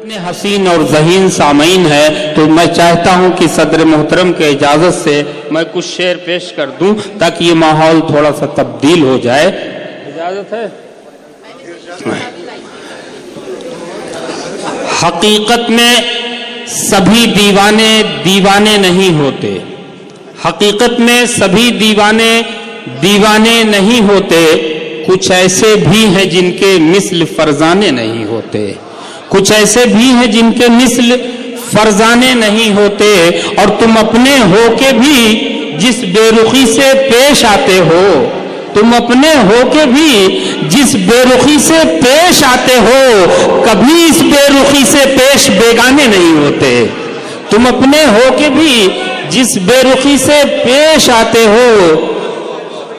इतने हसीन और ज़हीन सामीन है तो मैं चाहता हूं कि सदर मोहतरम के इजाज़त से मैं कुछ शेर पेश कर दूं ताकि ये माहौल थोड़ा सा तब्दील हो जाए। इजाज़त है? हकीकत में सभी दीवाने दीवाने नहीं होते, हकीकत में सभी दीवाने दीवाने नहीं होते, कुछ ऐसे भी हैं जिनके मिस्ल फरजाने नहीं होते, कुछ ऐसे भी हैं जिनके मिस्ल फरजाने नहीं होते। और तुम अपने हो के भी जिस बेरुखी से पेश आते हो, तुम अपने हो के भी जिस बेरुखी से पेश आते हो, कभी इस बेरुखी से पेश बेगाने नहीं होते। तुम अपने हो के भी जिस बेरुखी से पेश आते हो,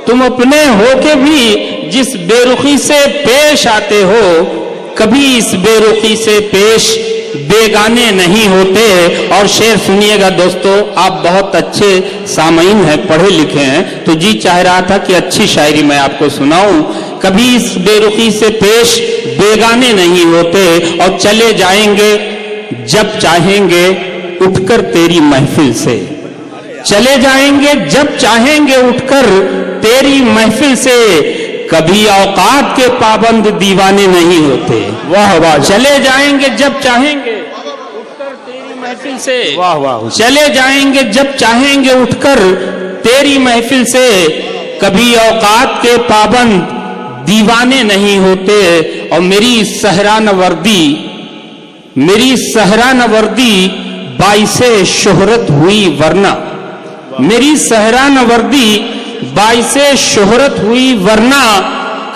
तुम अपने हो के भी जिस बेरुखी से पेश आते हो, कभी इस बेरुखी से पेश बेगाने नहीं होते। और शेर सुनिएगा दोस्तों, आप बहुत अच्छे सामीन हैं, पढ़े लिखे हैं, तो जी चाह रहा था कि अच्छी शायरी मैं आपको सुनाऊं। कभी इस बेरुखी से पेश बेगाने नहीं होते, और चले जाएंगे जब चाहेंगे उठकर तेरी महफिल से, चले जाएंगे जब चाहेंगे उठकर तेरी महफिल से, कभी औकात के पाबंद दीवाने नहीं होते। वाह वाह। चले जाएंगे जब चाहेंगे उठकर तेरी महफिल से, वाह वाह। चले जाएंगे जब चाहेंगे उठकर तेरी महफिल से, कभी औकात के पाबंद दीवाने नहीं होते। और मेरी सहरा नवर्दी, मेरी सहरा नवर्दी बाइसे शोहरत हुई वरना, मेरी सहरा नवर्दी बाइसे शोहरत हुई वरना,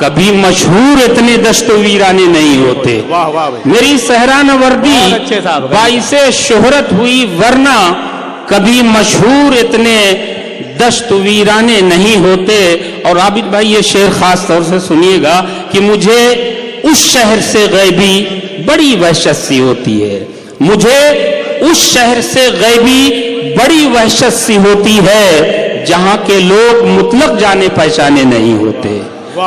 कभी मशहूर इतने दश्त वीराने नहीं होते। वाह वाह। मेरी सहरा नवर्दी बाइसे शोहरत हुई वरना, कभी मशहूर इतने दश्त वीराने नहीं होते। और आबिद भाई ये शेर खास तौर से सुनिएगा कि मुझे उस शहर से गैबी बड़ी वहशत सी होती है, मुझे उस शहर से गैबी बड़ी वहशत सी होती है, जहां के लोग मुतलक जाने पहचाने नहीं होते।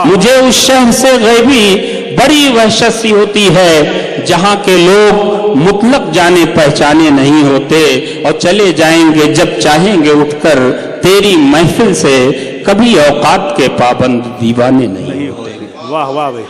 मुझे उस शहर से गैबी बड़ी वहशत सी होती है, जहां के लोग मुतलक जाने पहचाने नहीं होते। और चले जाएंगे जब चाहेंगे उठकर तेरी महफिल से, कभी औकात के पाबंद दीवाने नहीं होते। वाह वाह भाई।